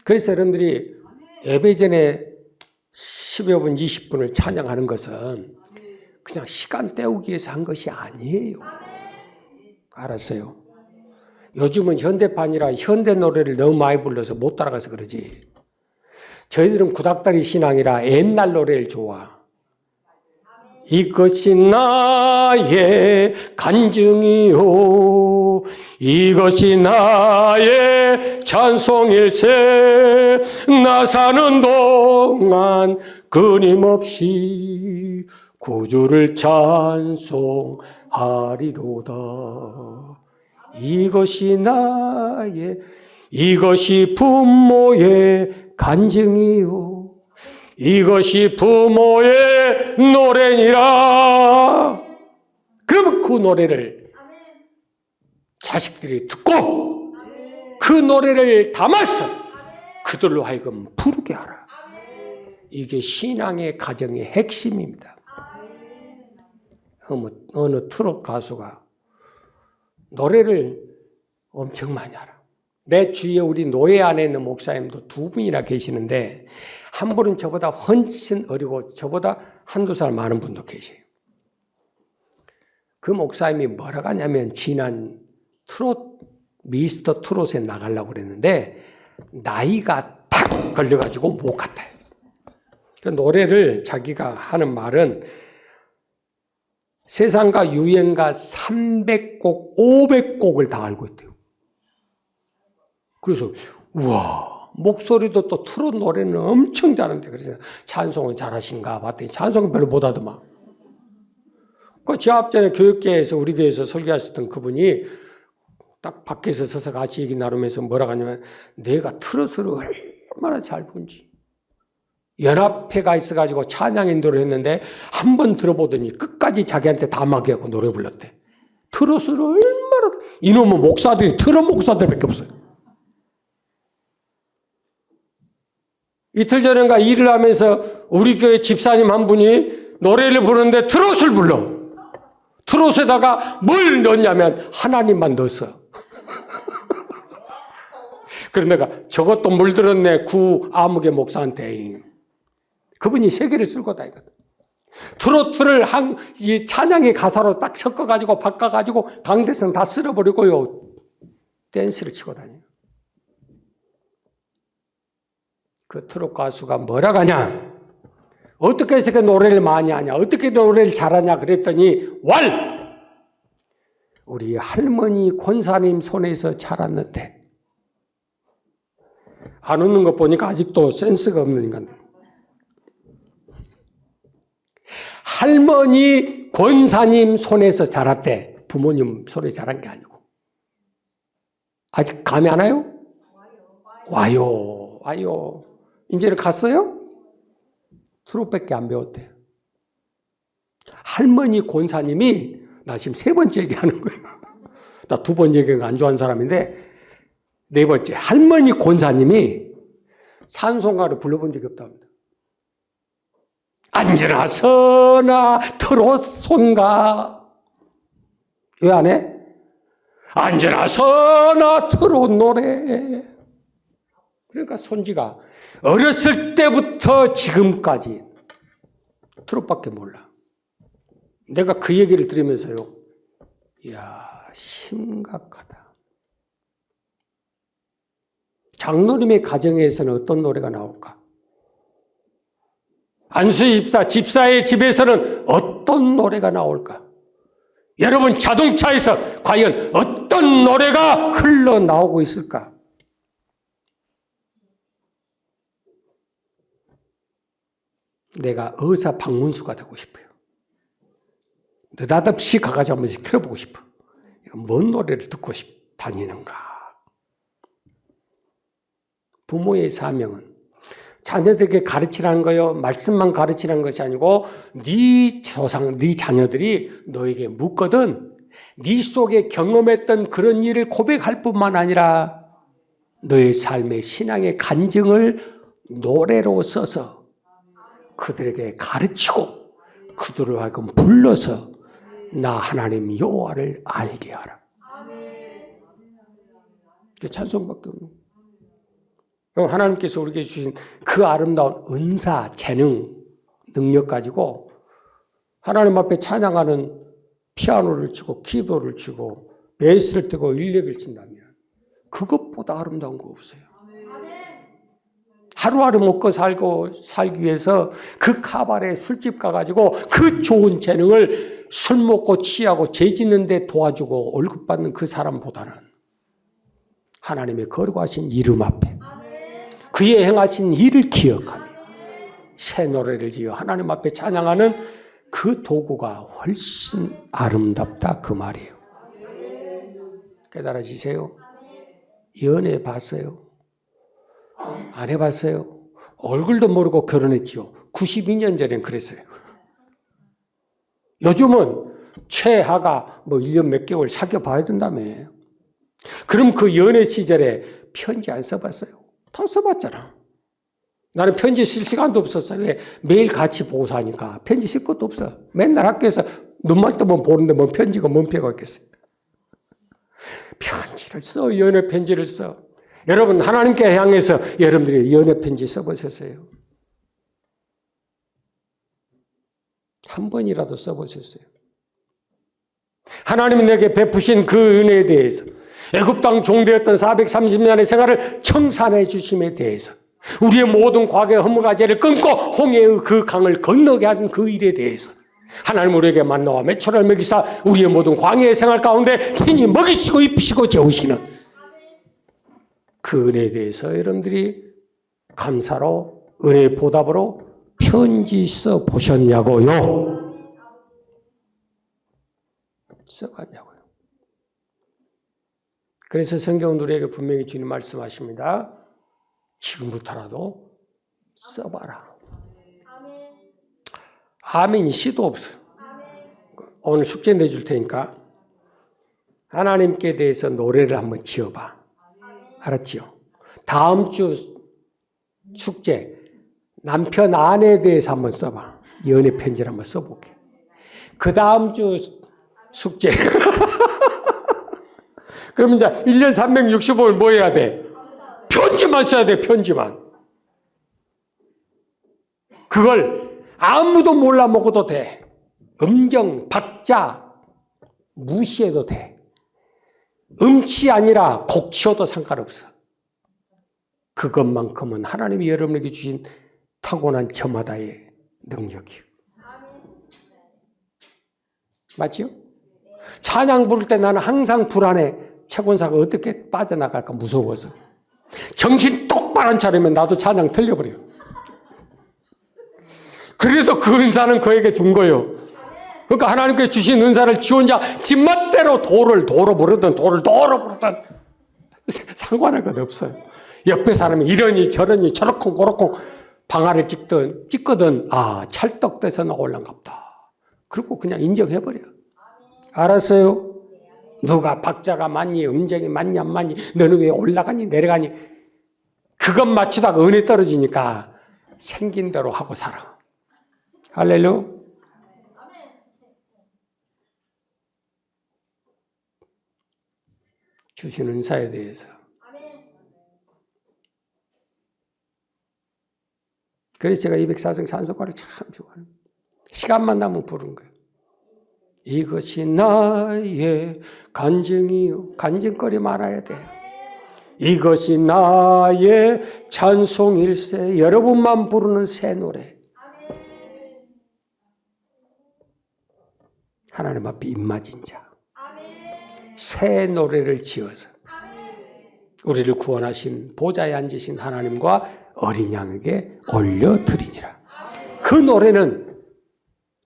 그래서 여러분들이 예배 전에 10여 분, 20분을 찬양하는 것은 그냥 시간 때우기 위해서 한 것이 아니에요. 알았어요? 요즘은 현대판이라 현대 노래를 너무 많이 불러서 못 따라가서 그러지. 저희들은 구닥다리 신앙이라 옛날 노래를 좋아. 이것이 나의 간증이요, 이것이 나의 찬송일세. 나 사는 동안 끊임없이 구주를 찬송하리로다. 이것이 부모의 간증이요, 이것이 부모의 노래니라. 그러면 그 노래를 자식들이 듣고 그 노래를 담아서 그들로 하여금 부르게 하라. 이게 신앙의 가정의 핵심입니다. 어느 트롯 가수가 노래를 엄청 많이 하라. 내 주위에 우리 노예 안에 있는 목사님도 두 분이나 계시는데, 한 분은 저보다 훨씬 어리고 저보다 한두 살 많은 분도 계세요. 그 목사님이 뭐라고 하냐면, 지난 미스터 트롯에 나가려고 그랬는데 나이가 탁 걸려가지고 못 갔다. 그 노래를 자기가 하는 말은 세상가 유행가 300곡, 500곡을 다 알고 있대요. 그래서 우와, 목소리도 또 트롯 노래는 엄청 잘하는데, 그래서 찬송은 잘하신가 봤더니 찬송은 별로 못하더만. 그 앞전에 교육계에서, 우리 교회에서 설교하셨던 그분이 딱 밖에서 서서 같이 얘기 나누면서 뭐라고 하냐면, 내가 트롯을 얼마나 잘 부른지. 연합회가 있어가지고 찬양 인도를 했는데 한 번 들어보더니 끝까지 자기한테 다 맡겨갖고 노래 불렀대. 트롯을 얼마나, 이놈의 목사들이 트롯 목사들밖에 없어요. 이틀 전인가 일을 하면서 우리 교회 집사님 한 분이 노래를 부르는데 트롯을 불러. 트롯에다가 뭘 넣냐면 하나님만 넣었어. 그래서 내가 저것도 물들었네, 구 아무개 목사한테. 그분이 세계를 쓸 거다 이거든. 트로트를 이 찬양의 가사로 딱 섞어가지고 바꿔가지고 강대성 다 쓸어버리고요, 댄스를 치고 다녀요. 그 트롯 가수가 뭐라고 하냐, 어떻게 해서 그 노래를 많이 하냐, 어떻게 노래를 잘하냐 그랬더니, 우리 할머니 권사님 손에서 자랐는데. 안 웃는 거 보니까 아직도 센스가 없는 인간. 할머니 권사님 손에서 자랐대. 부모님 손에 자란 게 아니고. 아직 감이 안 와요? 와요. 이제는 갔어요? 트롯밖에 안 배웠대. 할머니 권사님이, 나 지금 세 번째 얘기하는 거예요. 나 두 번째 얘기가 안 좋아하는 사람인데, 네 번째, 할머니 권사님이 산송가를 불러본 적이 없답니다. 앉으나 서나 트롯 손가. 왜 안 해? 앉으나 서나 트롯 노래. 그러니까 손지가 어렸을 때부터 지금까지 트롯밖에 몰라. 내가 그 얘기를 들으면서요, 이야, 심각하다. 장로님의 가정에서는 어떤 노래가 나올까? 안수희 집사의 집에서는 어떤 노래가 나올까? 여러분 자동차에서 과연 어떤 노래가 흘러나오고 있을까? 내가 의사 박문수가 되고 싶어요. 느닷없이 가가지고 한 번씩 틀어보고 싶어. 뭔 노래를 듣고 다니는가? 부모의 사명은 자녀들에게 가르치라는 거요, 말씀만 가르치라는 것이 아니고, 네 조상, 네 자녀들이 너에게 묻거든 네 속에 경험했던 그런 일을 고백할 뿐만 아니라 너의 삶의 신앙의 간증을 노래로 써서 그들에게 가르치고 그들을 하여금 불러서 나 하나님 여호와를 알게 하라. 찬송밖에 없는. 하나님께서 우리에게 주신 그 아름다운 은사, 재능, 능력 가지고 하나님 앞에 찬양하는 피아노를 치고 키보드를 치고 베이스를 뜨고 일렉을 친다면 그것보다 아름다운 거 없어요. 하루하루 먹고 살기 위해서 그 카바레 술집 가가지고 그 좋은 재능을 술 먹고 취하고 죄 짓는 데 도와주고 월급 받는 그 사람보다는 하나님의 거룩하신 이름 앞에 그의 행하신 일을 기억하며 새 노래를 지어 하나님 앞에 찬양하는 그 도구가 훨씬 아름답다 그 말이에요. 깨달아지세요? 연애 봤어요? 안 해봤어요? 얼굴도 모르고 결혼했지요. 92년 전엔 그랬어요. 요즘은 최하가 1년 몇 개월 사귀어 봐야 된다며. 그럼 그 연애 시절에 편지 안 써봤어요? 다 써봤잖아. 나는 편지 쓸 시간도 없었어요. 왜? 매일 같이 보고 사니까 편지 쓸 것도 없어. 맨날 학교에서 눈만 뜨면 보는데 뭔 편지가 뭔 필요가 있겠어요. 편지를 써. 연애 편지를 써. 여러분 하나님께 향해서 여러분들이 연애 편지 써보셨어요? 한 번이라도 써보셨어요? 하나님이 내게 베푸신 그 은혜에 대해서 애굽 땅 종되었던 430년의 생활을 청산해 주심에 대해서 우리의 모든 과거의 허물과 죄를 끊고 홍해의 그 강을 건너게 한 그 일에 대해서 하나님 우리에게 만나와 매초를 먹이사 우리의 모든 광야의 생활 가운데 친히 먹이시고 입히시고 재우시는 그 은혜에 대해서 여러분들이 감사로 은혜의 보답으로 편지 써 보셨냐고요? 써봤냐고요? 그래서 성경은 우리에게 분명히 주님 말씀하십니다. 지금부터라도 써봐라. 아멘이 시도 없어요. 오늘 숙제 내줄 테니까 하나님께 대해서 노래를 한번 지어봐. 알았지요? 다음 주 숙제 남편 아내에 대해서 한번 써봐. 연애 편지를 한번 써볼게. 그 다음 주 숙제 그럼 이제 1년 365일 뭐 해야 돼? 편지만 써야 돼. 편지만. 그걸 아무도 몰라 먹어도 돼. 음정, 박자 무시해도 돼. 음치 아니라 곡치어도 상관없어. 그것만큼은 하나님이 여러분에게 주신 타고난 저마다의 능력이에요. 맞죠? 찬양 부를 때 나는 항상 불안해. 최권사가 어떻게 빠져나갈까 무서워서. 정신 똑바로 안 차리면 나도 찬양 틀려버려. 그래도 그 은사는 그에게 준 거예요. 그러니까 하나님께 주신 은사를 지 혼자 집맛대로 도로 부르든 도로 부르든 상관할 것 없어요. 옆에 사람이 이러니 저러니 저렇고 그렇고 방아를 찍거든 찰떡돼서 나올란갑다. 그리고 그냥 인정해버려. 알았어요? 누가 박자가 맞니 음정이 맞니 안 맞니 너는 왜 올라가니 내려가니 그것 맞추다가 은혜 떨어지니까 생긴 대로 하고 살아. 할렐루야. 주신 은사에 대해서. 그래서 제가 204성 산소가를 참 좋아해요. 시간만 나면 부르는 거예요. 이것이 나의 간증이요. 간증거리 말아야 돼. 이것이 나의 찬송일세. 여러분만 부르는 새 노래. 하나님 앞에 입맞은 자. 새 노래를 지어서 우리를 구원하신 보좌에 앉으신 하나님과 어린 양에게 올려드리니라. 그 노래는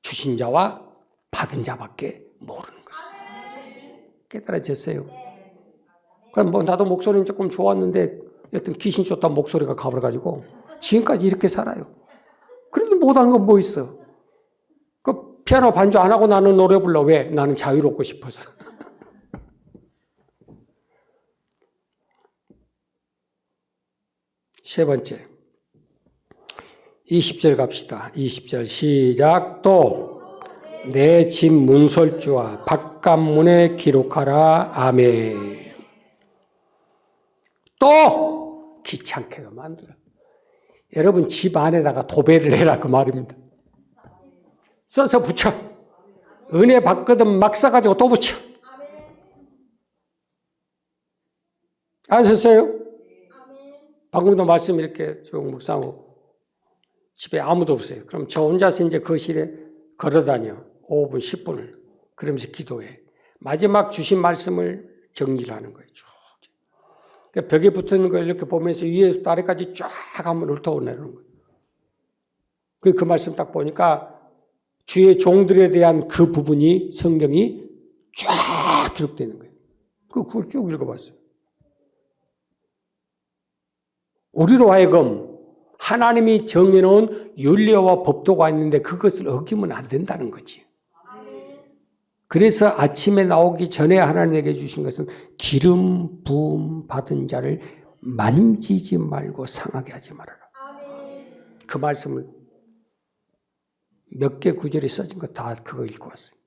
주신 자와 받은 자밖에 모르는 거예요. 깨달아졌어요? 그럼 나도 목소리는 조금 좋았는데 여튼 귀신 쫓다 목소리가 가버려가지고 지금까지 이렇게 살아요. 그래도 못한 건 뭐 있어? 그 피아노 반주 안 하고 나는 노래 불러. 왜? 나는 자유롭고 싶어서. 세 번째 20절 갑시다. 20절 시작. 또 내 집 문설주와 바깥문에 기록하라. 아멘. 또 귀찮게도 만들어. 여러분 집 안에다가 도배를 해라 그 말입니다. 써서 붙여. 은혜 받거든 막 써가지고 또 붙여. 아셨어요? 방금도 말씀 이렇게 쭉 묵상하고 집에 아무도 없어요. 그럼 저 혼자서 이제 거실에 걸어다녀. 5분, 10분을. 그러면서 기도해. 마지막 주신 말씀을 정리를 하는 거예요. 쭉. 그러니까 벽에 붙은 걸 이렇게 보면서 위에서 아래까지 쫙 한번 훑어내는 거예요. 그 말씀 딱 보니까 주의 종들에 대한 그 부분이 성경이 쫙 기록되어 있는 거예요. 그걸 쭉 읽어봤어요. 우리로 하여금 하나님이 정해놓은 윤례와 법도가 있는데 그것을 어기면 안 된다는 거지. 그래서 아침에 나오기 전에 하나님에게 주신 것은 기름 부음 받은 자를 만지지 말고 상하게 하지 말아라. 그 말씀을 몇 개 구절이 써진 거 다 그거 읽고 왔어요.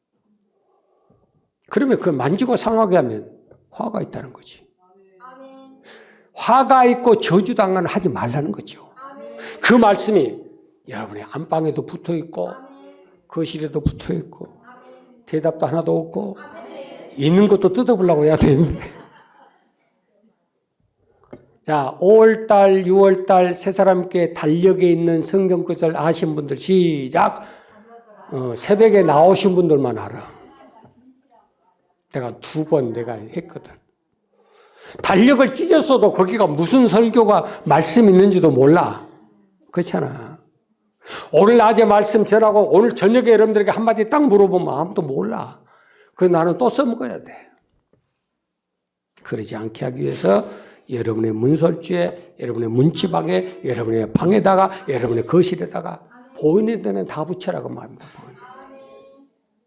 그러면 그 만지고 상하게 하면 화가 있다는 거지. 화가 있고 저주당하는 하지 말라는 거죠. 그 말씀이 여러분의 안방에도 붙어 있고 거실에도 붙어 있고 대답도 하나도 없고 있는 것도 뜯어보려고 해야 되는데. 자, 5월달, 6월달 세 사람께 달력에 있는 성경 구절 아신 분들 시작. 새벽에 나오신 분들만 알아. 내가 2번 내가 했거든. 달력을 찢었어도 거기가 무슨 설교가 말씀 있는지도 몰라. 그렇잖아. 오늘 낮에 말씀 전하고 오늘 저녁에 여러분들에게 한마디 딱 물어보면 아무도 몰라. 그래서 나는 또 써먹어야 돼. 그러지 않게 하기 위해서 여러분의 문설주에, 여러분의 문지방에, 여러분의 방에다가, 여러분의 거실에다가 보이는 데는 다 붙여라고 말합니다.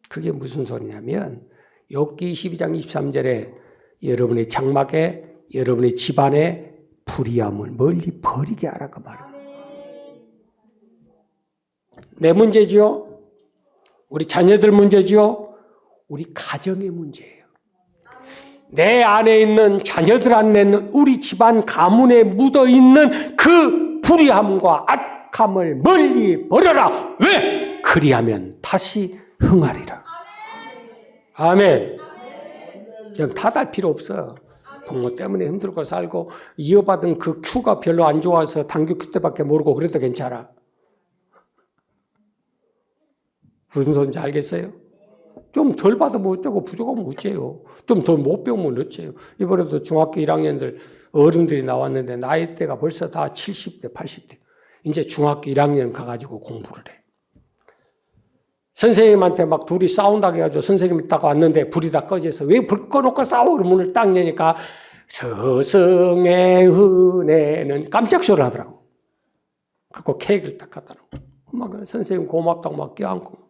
그게 무슨 소리냐면 욥기 22장 23절에 여러분의 장막에, 여러분의 집안에 불의함을 멀리 버리게 하라고 말합니다. 내 문제지요? 우리 자녀들 문제지요? 우리 가정의 문제예요. 내 안에 있는 자녀들 안에 있는 우리 집안 가문에 묻어있는 그 불의함과 악함을 멀리 버려라. 왜? 그리하면 다시 흥하리라. 아멘. 그냥 탓할 필요 없어. 부모 때문에 힘들고 살고 이어받은 그 큐가 별로 안 좋아서 당교 큐 때밖에 모르고 그래도 괜찮아. 무슨 소리인지 알겠어요? 좀 덜 받으면 어쩌고 부족하면 어째요. 좀 더 못 배우면 어째요. 이번에도 중학교 1학년들 어른들이 나왔는데 나이대가 벌써 다 70대 80대. 이제 중학교 1학년 가가지고 공부를 해. 선생님한테 막 둘이 싸운다고 해가지고 선생님이 딱 왔는데 불이 다 꺼져서 왜 불 꺼놓고 싸워? 문을 딱 여니까 서성의 은혜는 깜짝 소리를 하더라고. 그리고 케이크를 딱 갖다라고. 막 선생님 고맙다고 막 껴안고.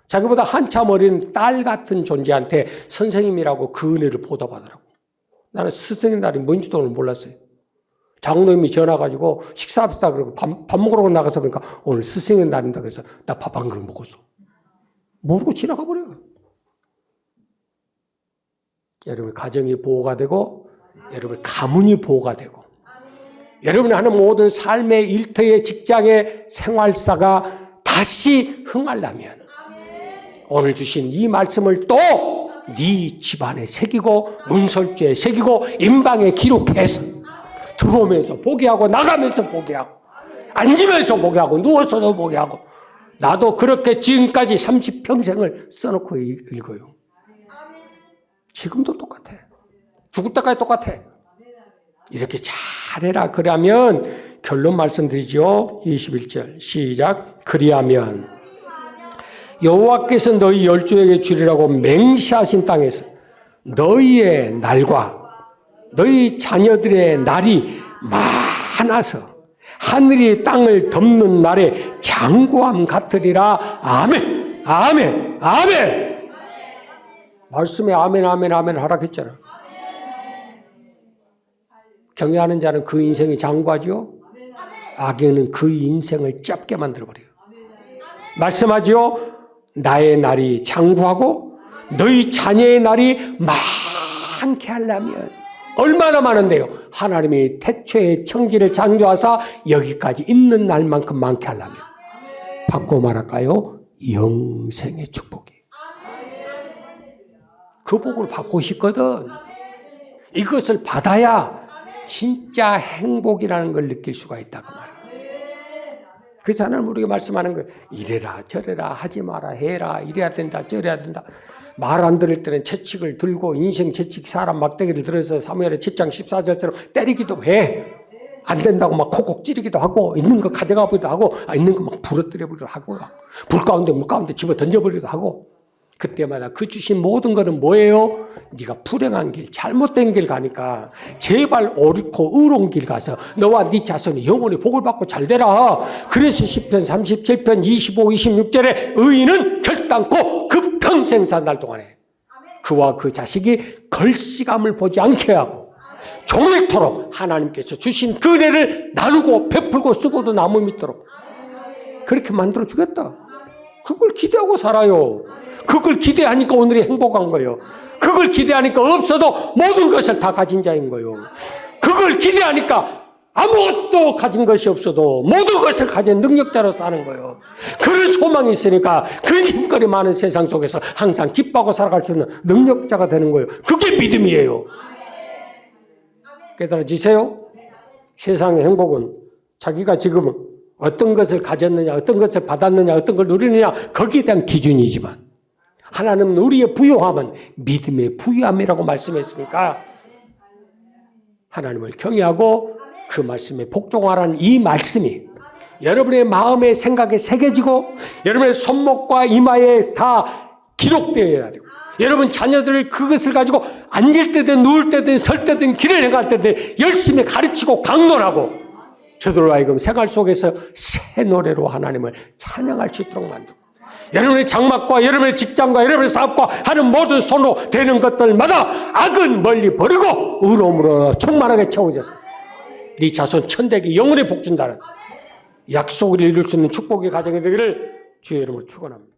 자기보다 한참 어린 딸 같은 존재한테 선생님이라고 그 은혜를 보답하더라고. 나는 스승의 날이 뭔지도 오늘 몰랐어요. 장로님이 전화 가지고 식사합시다 그러고 밥 먹으러 나가서 그러니까 오늘 스승의 날인다 그래서 나 밥 한 그릇 먹었어. 모르고 지나가 버려. 여러분 가정이 보호가 되고 여러분 가문이 보호가 되고 여러분이 하는 모든 삶의 일터의 직장의 생활사가 다시 흥하려면 오늘 주신 이 말씀을 또 네 집안에 새기고 문설주에 새기고 인방에 기록해서 들어오면서 보게 하고 나가면서 보게 하고 앉으면서 보게 하고 누워서도 보게 하고 나도 그렇게 지금까지 30평생을 써놓고 읽어요. 지금도 똑같아. 죽을 때까지 똑같아. 이렇게 잘해라. 그러면 결론 말씀드리죠. 21절 시작. 그리하면 여호와께서 너희 열조에게 주리라고 맹세하신 땅에서 너희의 날과 너희 자녀들의 날이 많아서 하늘이 땅을 덮는 날에 장구함 같으리라. 아멘. 아멘. 아멘. 말씀에 아멘 아멘 아멘 하라 했잖아. 경외하는 자는 그 인생이 장구하죠. 악인은 그 인생을 짧게 만들어버려요. 말씀하죠. 나의 날이 장구하고 너희 자녀의 날이 많게 하려면 얼마나 많은데요. 하나님이 태초에 청지를 창조하사 여기까지 있는 날만큼 많게 하려면 바꿔 말할까요? 영생의 축복이에요. 그 복을 받고 싶거든. 이것을 받아야 진짜 행복이라는 걸 느낄 수가 있다 그 말이에요. 그래서 하나님 우리에게 말씀하는 거예요. 이래라 저래라 하지 마라 해라 이래야 된다 저래야 된다. 말 안 들을 때는 채찍을 들고 인생 채찍 사람 막대기를 들어서 사무엘의 7장 14절처럼 때리기도 해. 안 된다고 막 콕콕 찌르기도 하고 있는 거 가져가 보기도 하고 있는 거 막 부러뜨려 버리기도 하고 불 가운데 집어 던져버리기도 하고 그때마다 그 주신 모든 거는 뭐예요? 네가 불행한 길 잘못된 길 가니까 제발 옳고 의로운 길 가서 너와 네 자손이 영원히 복을 받고 잘 되라. 그래서 시편 37편 25, 26절에 의인은 결단코 그 평생 산 날 동안에 그와 그 자식이 걸시감을 보지 않게 하고 종일토록 하나님께서 주신 그 은혜를 나누고 베풀고 쓰고도 남을 믿도록 그렇게 만들어 주겠다. 그걸 기대하고 살아요. 그걸 기대하니까 오늘이 행복한 거예요. 그걸 기대하니까 없어도 모든 것을 다 가진 자인 거예요. 그걸 기대하니까 아무것도 가진 것이 없어도 모든 것을 가진 능력자로 사는 거예요. 그런 소망이 있으니까 근심거리 많은 세상 속에서 항상 기뻐하고 살아갈 수 있는 능력자가 되는 거예요. 그게 믿음이에요. 깨달아지세요? 세상의 행복은 자기가 지금 어떤 것을 가졌느냐, 어떤 것을 받았느냐, 어떤 걸 누리느냐 거기에 대한 기준이지만 하나님은 우리의 부요함은 믿음의 부요함이라고 말씀했으니까 하나님을 경외하고 그 말씀에 복종하라는 이 말씀이 여러분의 마음의 생각에 새겨지고 여러분의 손목과 이마에 다 기록되어야 되고 여러분 자녀들을 그것을 가지고 앉을 때든 누울 때든 설 때든 길을 행할 때든 열심히 가르치고 강론하고 저들로 하여금 생활 속에서 새 노래로 하나님을 찬양할 수 있도록 만들고 여러분의 장막과 여러분의 직장과 여러분의 사업과 하는 모든 손으로 되는 것들마다 악은 멀리 버리고 의로움으로 충만하게 채워져서 네 자손 천대에게 영원히 복준다는 약속을 이룰 수 있는 축복의 가정이 되기를 주의 이름으로 축원합니다.